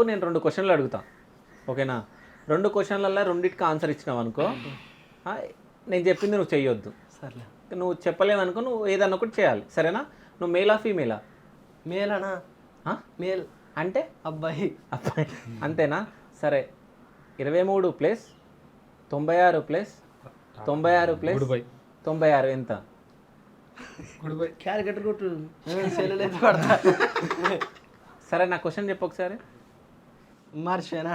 నేను 2 క్వశ్చన్లు అడుగుతా, ఓకేనా? 2 క్వశ్చన్లలో రెండింటికి ఆన్సర్ ఇచ్చినావు అనుకో, నేను చెప్పింది నువ్వు చెయ్యొద్దు. సర్లే. నువ్వు చెప్పలేవనుకో, నువ్వు ఏదన్నా ఒకటి చేయాలి, సరేనా? నువ్వు మేలా ఫీమేలా? మేలనా? మేల్ అంటే అబ్బాయి. అబ్బాయి అంతేనా? సరే, 23 ప్లస్ 96 ప్లస్ 96 ప్లస్ 96 ఎంత? క్యారికటర్ కొట్టు సెల్లులేదు పడతా. సరే, నా క్వశ్చన్ చెప్పు ఒకసారి. మర్చిపోయినా?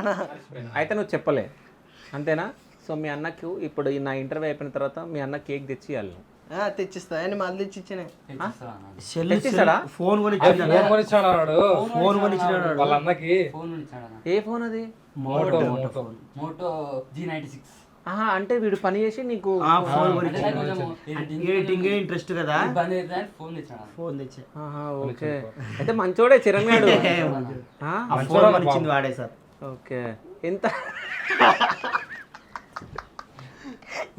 అయితే నువ్వు చెప్పలే, అంతేనా? సో మీ అన్నకు ఇప్పుడు నా ఇంటర్వ్యూ అయిపోయిన తర్వాత మీ అన్న కేక్ తెచ్చి ఇవ్వాలి. తెచ్చిస్తా. అని మళ్ళీ తెచ్చిచ్చానే. తెచ్చిస్తాడా? ఫోన్ కొని ఫోన్ కొని వాళ్ళ అన్నకి. ఏ ఫోన్ అది? Moto G96. అంటే వీడు పని చేసి నీకు ఫోన్ కొని ఎడిటింగ్ ఇంట్రెస్ట్ కదా, ఫోన్ తెచ్చా. ఓకే, అయితే మంచోడే చిరణ్ గాడు. ఫోన్ కొనిచ్చింది వాడే సార్. ఓకే, ఎంత?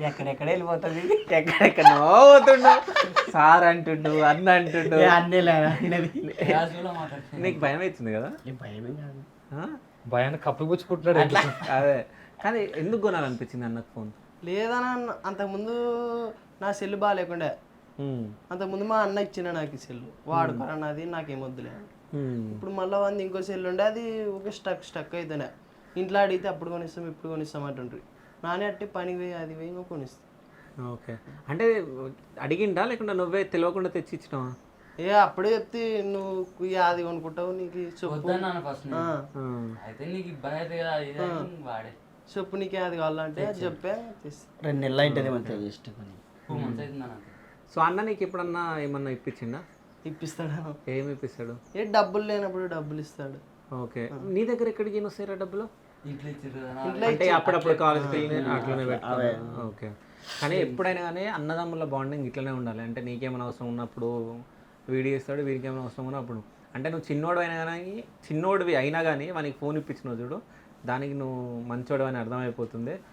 ఎక్కడెక్కడ వెళ్ళిపోతుంది, ఎక్కడెక్కడో పోతుండు, సార్ అంటుండు, అన్న అంటుండు. అన్నీ నీకు భయం అవుతుంది కదా? భయమే కాదు, భయాన్ని కప్పు పుచ్చుకుంటున్నాడు. అదే, కానీ ఎందుకు కొనాలనిపించింది అన్నకు ఫోన్? లేదన్నా అంతకుముందు నా సెల్ బాగాలేకుండే. అంతకుముందు మా అన్న ఇచ్చిన నాకు ఈ సెల్ వాడుకోరన్నది, నాకేమొద్దులే. ఇప్పుడు మళ్ళీ వంద ఇంకో సెల్ ఉండే, అది ఒక స్టక్ అవుతుండే. ఇంట్లో అడిగితే అప్పుడు కొనిస్తాం ఇప్పుడు కొనిస్తాం అంటుండ్రి. నానే అట్టి పని వేయి అది వేయి ఇంకో కొనిస్తాం. ఓకే, అంటే అడిగిండా లేకుండా నువ్వే తెలియకుండా తెచ్చి ఇచ్చినావా? అప్పుడే చెప్తే నువ్వు అది కొనుక్కుంటావు, నీకు చెప్పు చెప్పు నీకే అది కావాలంటే చెప్పే 2 నెలలు అవుతుంది మంచిగా జస్ట్ పని. సో అన్న నీకు ఎప్పుడన్నా ఏమన్నా ఇప్పించిండా? ఇప్పిస్తాడు. ఏమి ఇప్పిస్తాడు? డబ్బులు లేనప్పుడు డబ్బులు ఇస్తాడు. ఓకే, నీ దగ్గర ఎక్కడికి వస్తారా డబ్బులు? ఇంట్లో అంటే అప్పుడప్పుడు కాలేజ్కి అట్లనే పెట్టుకోవాలి. ఓకే, కానీ ఎప్పుడైనా కానీ అన్నదమ్ముల బాండింగ్ ఇట్లనే ఉండాలి. అంటే నీకేమైనా అవసరం ఉన్నప్పుడు వీడియో ఇస్తాడు, వీడికి ఏమైనా అవసరం ఉన్నప్పుడు. అంటే నువ్వు చిన్నోడివి అయినా కానీ వానికి ఫోన్ ఇప్పించినావు చూడు, దానికి నువ్వు మంచోడు అని అర్థమైపోతుంది.